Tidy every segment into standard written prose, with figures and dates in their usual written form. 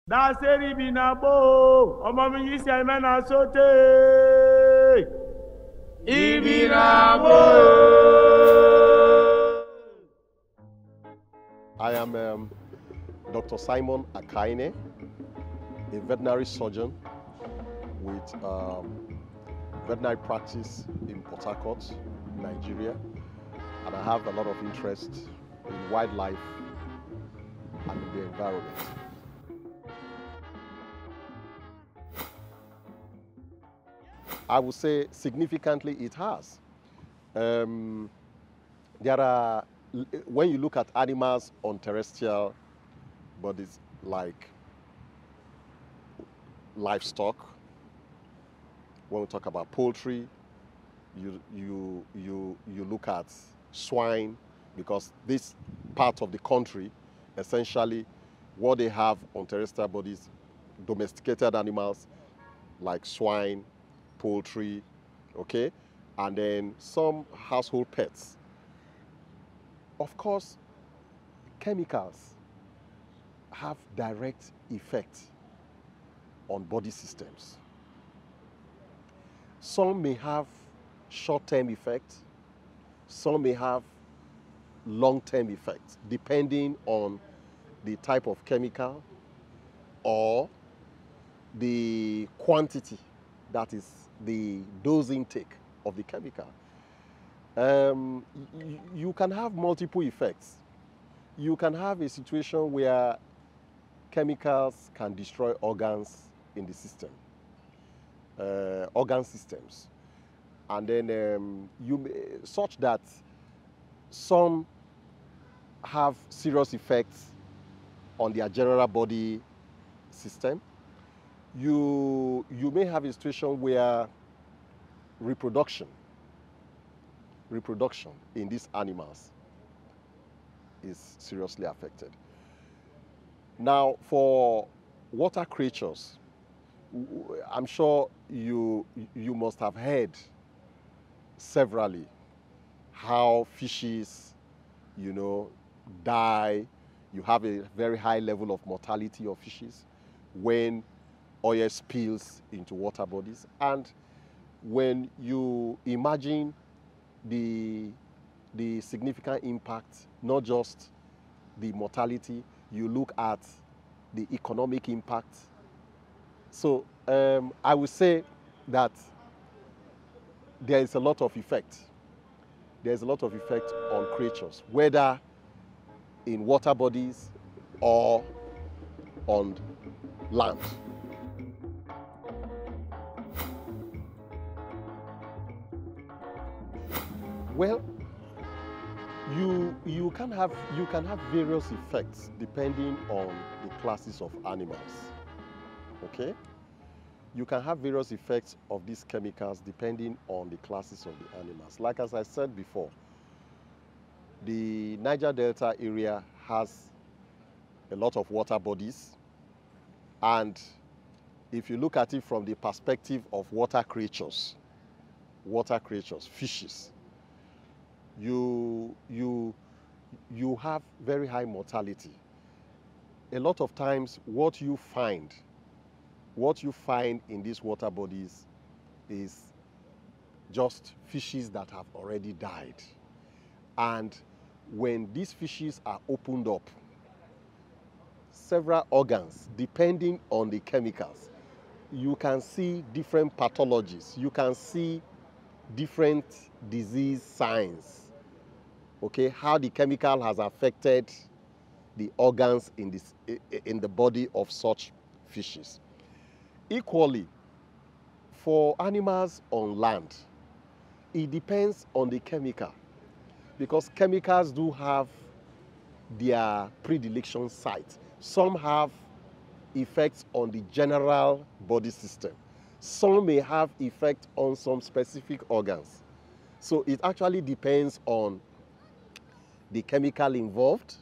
Daseri binabo, ọmọ mi yìí ṣe mẹ́nà sóté. Ibinabo. I am Dr. Simon Akhaine, a veterinary surgeon with veterinary practice in Port Harcourt, Nigeria, and I have a lot of interest in wildlife and in the environment. I would say significantly it has. There are, when you look at animals on terrestrial bodies like livestock, when we talk about poultry, you look at swine, because this part of the country, essentially, what they have on terrestrial bodies, domesticated animals like swine, poultry, okay, and then some household pets. Of course, chemicals have direct effect on body systems. Some may have short-term effects, some may have long-term effects, depending on the type of chemical or the quantity, that is the dose intake of the chemical. You can have multiple effects. You can have a situation where chemicals can destroy organs in the system, organ systems, and then such that some have serious effects on their general body system. You may have a situation where reproduction in these animals is seriously affected. Now, for water creatures, I'm sure you must have heard severally how fishes, die. You have a very high level of mortality of fishes when oil spills into water bodies. And when you imagine the significant impact, not just the mortality, you look at the economic impact. So I would say that there is a lot of effect. There's a lot of effect on creatures, whether in water bodies or on land. Well, you can have various effects depending on the classes of animals. Okay? You can have various effects of these chemicals depending on the classes of the animals. Like as I said before, the Niger Delta area has a lot of water bodies, and if you look at it from the perspective of water creatures, fishes, you have very high mortality. A lot of times what you find in these water bodies is just fishes that have already died. And when these fishes are opened up, several organs, depending on the chemicals, you can see different pathologies. You can see different disease signs. Okay, how the chemical has affected the organs in the body of such fishes. Equally, for animals on land, it depends on the chemical, because chemicals do have their predilection site. Some have effects on the general body system. Some may have effect on some specific organs. So it actually depends on the chemical involved,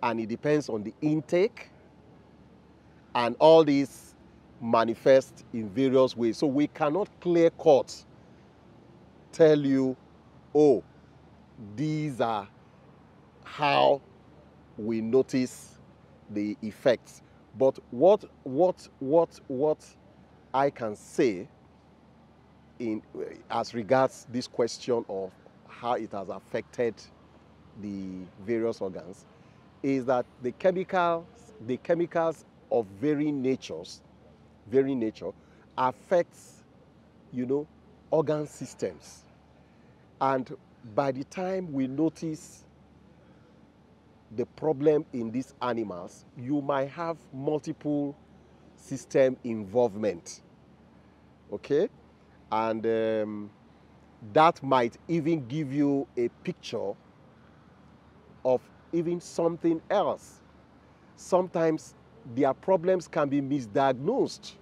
and it depends on the intake, and all these manifest in various ways. So we cannot clear-cut tell you, oh, these are how we notice the effects But what I can say as regards this question of how it has affected the various organs is that the chemicals of varying nature affects, organ systems. And by the time we notice the problem in these animals, you might have multiple system involvement. Okay? And that might even give you a picture of even something else. Sometimes their problems can be misdiagnosed.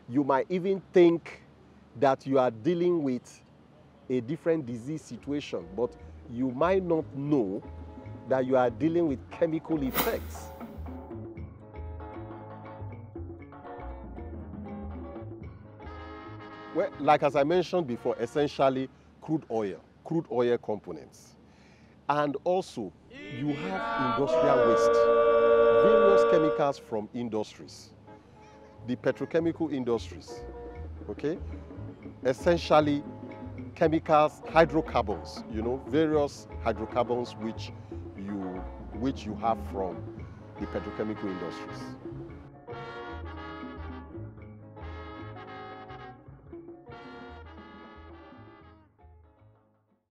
You might even think that you are dealing with a different disease situation, but you might not know that you are dealing with chemical effects. Well, like as I mentioned before, essentially crude oil components. And also, you have industrial waste, various chemicals from industries, the petrochemical industries, okay? Essentially, chemicals, hydrocarbons, various hydrocarbons which you have from the petrochemical industries.